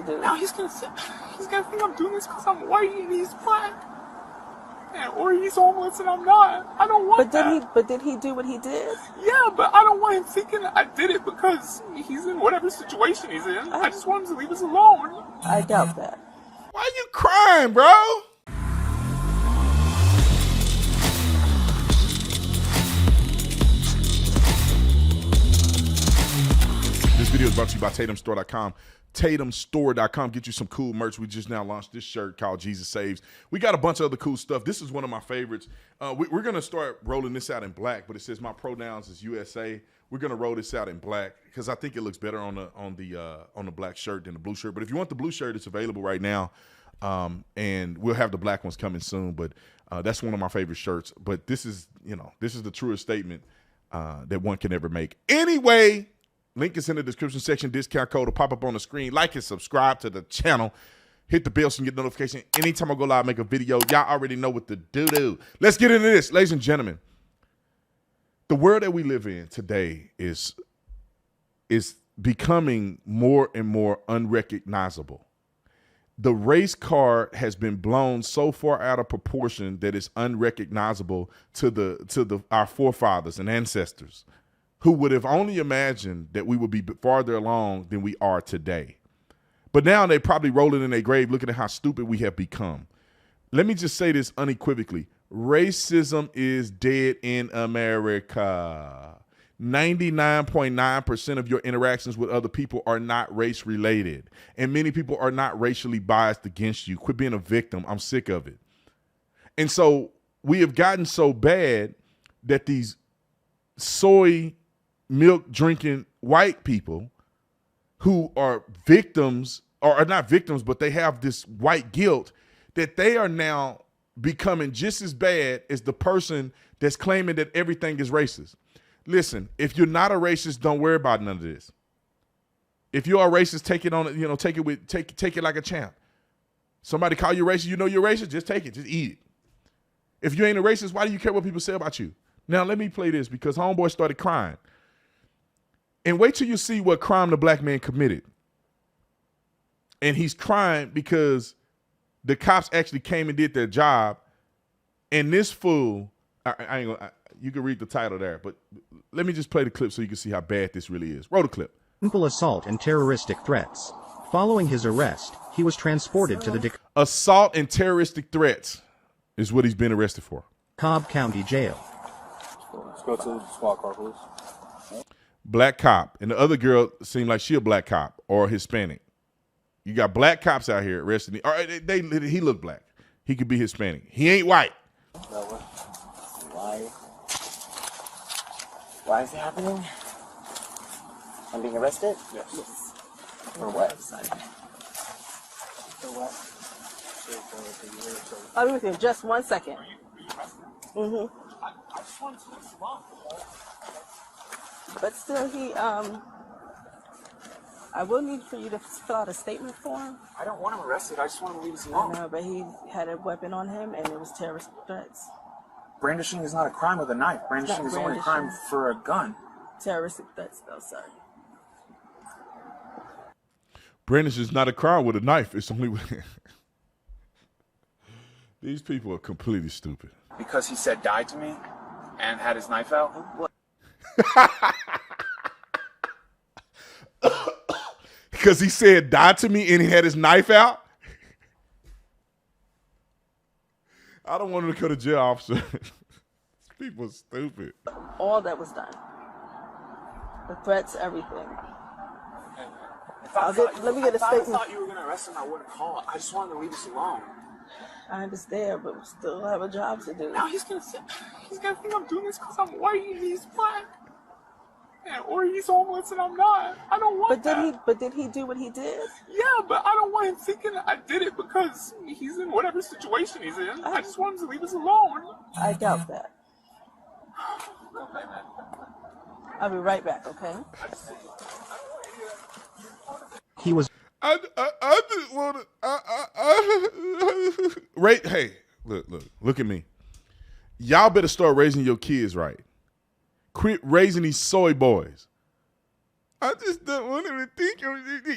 do. Now he's gonna think I'm doing this because I'm white and he's black. Or he's homeless and I'm not. I don't want that. But did he do what he did? Yeah, but I don't want him thinking I did it because he's in whatever situation he's in. I just want him to leave us alone. I doubt that. Why you crying, bro? This video is brought to you by TatumStore.com. TatumStore.com. Get you some cool merch. We just now launched this shirt called Jesus Saves. We got a bunch of other cool stuff. This is one of my favorites. We're going to start rolling this out in black, but it says my pronouns is USA. We're going to roll this out in black because I think it looks better on the black shirt than the blue shirt. But if you want the blue shirt, it's available right now. And we'll have the black ones coming soon. But that's one of my favorite shirts. But this is the truest statement that one can ever make. Anyway, link is in the description section. Discount code will pop up on the screen. Like and subscribe to the channel. Hit the bell so you get notification. Anytime I go live, make a video. Y'all already know what to do. Let's get into this, ladies and gentlemen. The world that we live in today is becoming more and more unrecognizable. The race card has been blown so far out of proportion that it's unrecognizable to our forefathers and ancestors, who would have only imagined that we would be farther along than we are today. But now they probably rolling in their grave looking at how stupid we have become. Let me just say this unequivocally. Racism is dead in America. 99.9% of your interactions with other people are not race related. And many people are not racially biased against you. Quit being a victim. I'm sick of it. And so we have gotten so bad that these soy milk drinking white people who are victims, or are not victims, but they have this white guilt, that they are now becoming just as bad as the person that's claiming that everything is racist. Listen, if you're not a racist, don't worry about none of this. If you are racist, take it on, take it like a champ. Somebody call you racist, you know you're racist, just take it, just eat it. If you ain't a racist, why do you care what people say about you? Now let me play this because homeboy started crying. And wait till you see what crime the black man committed. And he's crying because the cops actually came and did their job. And this fool, I ain't gonna, you can read the title there, but let me just play the clip so you can see how bad this really is. Roll the clip. Simple assault and terroristic threats. Following his arrest, he was transported to the assault and terroristic threats is what he's been arrested for. Cobb County Jail. Let's go to the squad car, please. Black cop, and the other girl seemed like she a black cop or Hispanic. You got black cops out here arresting. All right, he looked black. He could be Hispanic. He ain't white. Why is it happening? I'm being arrested? Yes. For what? For what? I'll be with you in just 1 second. I just wanted to leave us alone. But still, I will need for you to fill out a statement for him. I don't want him arrested. I just want him to leave us I alone. know, but he had a weapon on him, and it was terrorist threats. Brandishing is not a crime with a knife. Brandishing is only a crime for a gun. Terroristic threats, though, sorry. Brandish is not a crime with a knife. It's only with these people are completely stupid. Because he said die to me and had his knife out? What? Because he said die to me and he had his knife out? I don't want him to go to jail, officer. People are stupid. All that was done. The threats, everything. Let me get a statement. I thought you were going to arrest him. I wouldn't call. I just wanted to leave us alone. I understand, but we still have a job to do. Now he's gonna think I'm doing this because I'm white and he's black. Or he's homeless and I'm not. I don't want that. But did he do what he did? Yeah, but I don't want him thinking I did it because he's in whatever situation he's in. I just want him to leave us alone. I doubt that. I'll be right back, okay? He was I just want to. Right? Hey, look at me. Y'all better start raising your kids right. Quit raising these soy boys. I just don't want him to think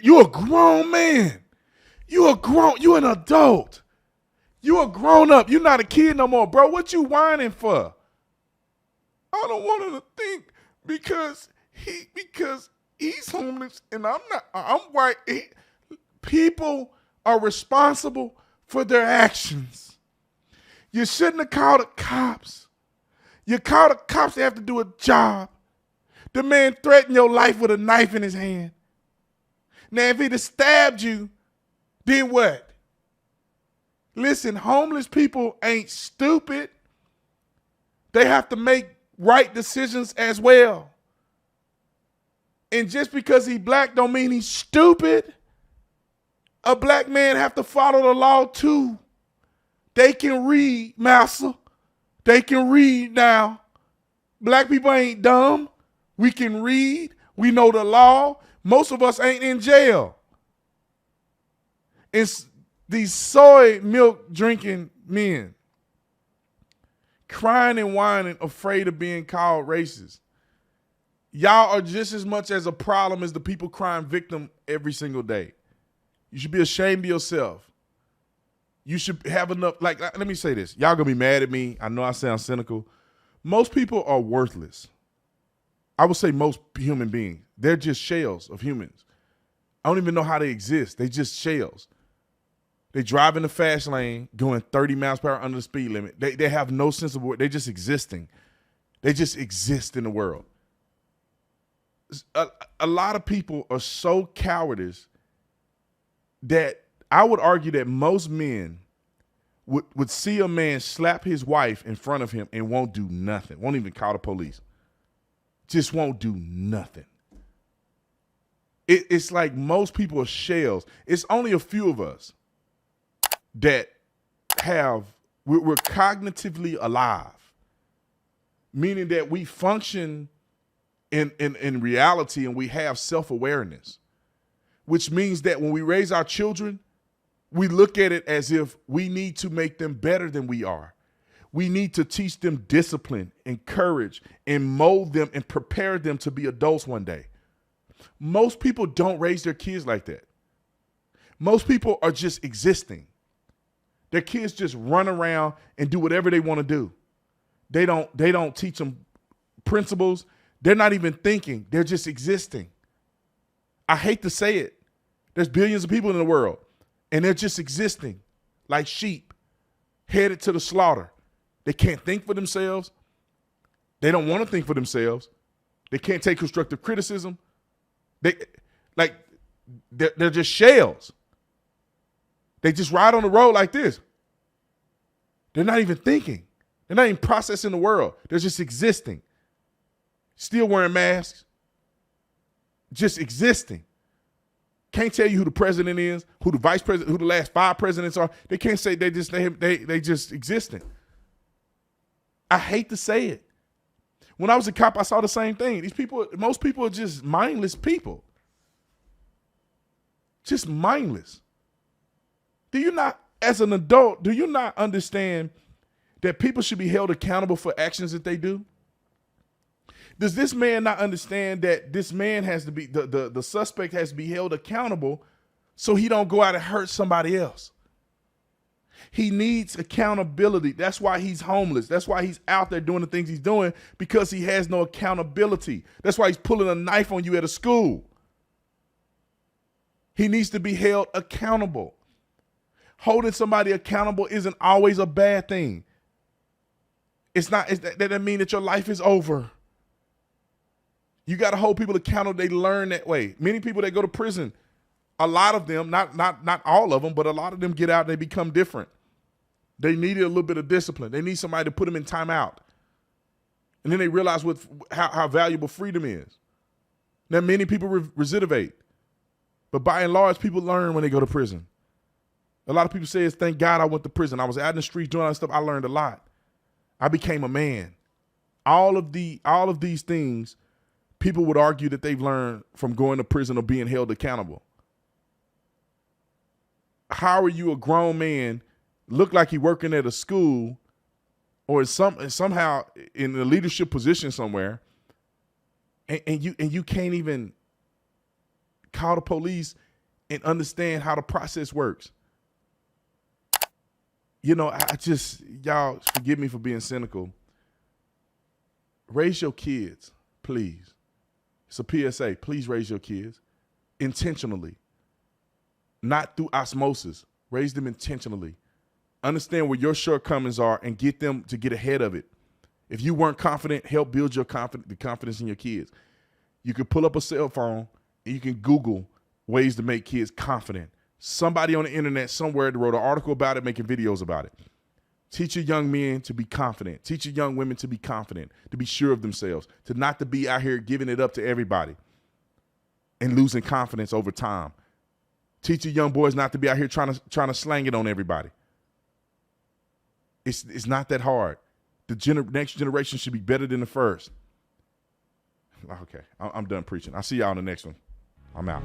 you're a grown man. You an adult. You a grown up. You're not a kid no more, bro. What you whining for? I don't want him to think because he's homeless and I'm not. I'm white. People are responsible for their actions. You shouldn't have called the cops. You call the cops, they have to do a job. The man threatened your life with a knife in his hand. Now, if he'd have stabbed you, then what? Listen, homeless people ain't stupid. They have to make right decisions as well. And just because he's black don't mean he's stupid. A black man have to follow the law too. They can read, massa. They can read now. Black people ain't dumb. We can read. We know the law. Most of us ain't in jail. It's these soy milk drinking men crying and whining, afraid of being called racist. Y'all are just as much as a problem as the people crying victim every single day. You should be ashamed of yourself. You should have enough, like, let me say this. Y'all gonna be mad at me. I know I sound cynical. Most people are worthless. I would say most human beings. They're just shells of humans. I don't even know how they exist. They just shells. They drive in the fast lane, going 30 miles per hour under the speed limit. They have no sense of they're just existing. They just exist in the world. A lot of people are so cowardice that I would argue that most men would see a man slap his wife in front of him and won't do nothing, won't even call the police. Just won't do nothing. It's like most people are shells. It's only a few of us that we're cognitively alive, meaning that we function in reality and we have self-awareness, which means that when we raise our children, we look at it as if we need to make them better than we are. We need to teach them discipline and courage and mold them and prepare them to be adults one day. Most people don't raise their kids like that. Most people are just existing. Their kids just run around and do whatever they want to do. They don't teach them principles. They're not even thinking. They're just existing. I hate to say it. There's billions of people in the world, and they're just existing like sheep headed to the slaughter. They can't think for themselves. They don't want to think for themselves. They can't take constructive criticism. They're just shells. They just ride on the road like this. They're not even thinking. They're not even processing the world. They're just existing. Still wearing masks. Just existing. Can't tell you who the president is, who the vice president, who the last 5 presidents are. They can't say they just existing. I hate to say it. When I was a cop, I saw the same thing. Most people are just mindless people. Just mindless. Do you not, as an adult, do you not understand that people should be held accountable for actions that they do? Does this man not understand that this man has to be, the suspect has to be held accountable so he don't go out and hurt somebody else? He needs accountability. That's why he's homeless. That's why he's out there doing the things he's doing, because he has no accountability. That's why he's pulling a knife on you at a school. He needs to be held accountable. Holding somebody accountable isn't always a bad thing. That doesn't mean that your life is over. You got to hold people accountable. They learn that way. Many people that go to prison, a lot of them, not all of them, but a lot of them get out and they become different. They needed a little bit of discipline. They need somebody to put them in timeout. And then they realize how valuable freedom is. Now, many people recidivate. But by and large, people learn when they go to prison. A lot of people say, thank God I went to prison. I was out in the streets doing all that stuff. I learned a lot. I became a man. All of these things, people would argue that they've learned from going to prison or being held accountable. How are you a grown man, look like you're working at a school or somehow in a leadership position somewhere, and you can't even call the police and understand how the process works. You know, y'all forgive me for being cynical. Raise your kids, please. It's a PSA. Please raise your kids intentionally, not through osmosis. Raise them intentionally. Understand where your shortcomings are and get them to get ahead of it. If you weren't confident, help build the confidence in your kids. You can pull up a cell phone and you can Google ways to make kids confident. Somebody on the internet somewhere wrote an article about it, making videos about it. Teach your young men to be confident. Teach your young women to be confident, to be sure of themselves, to not to be out here giving it up to everybody and losing confidence over time. Teach your young boys not to be out here trying to slang it on everybody. It's not that hard. The next generation should be better than the first. Okay, I'm done preaching. I'll see y'all on the next one. I'm out.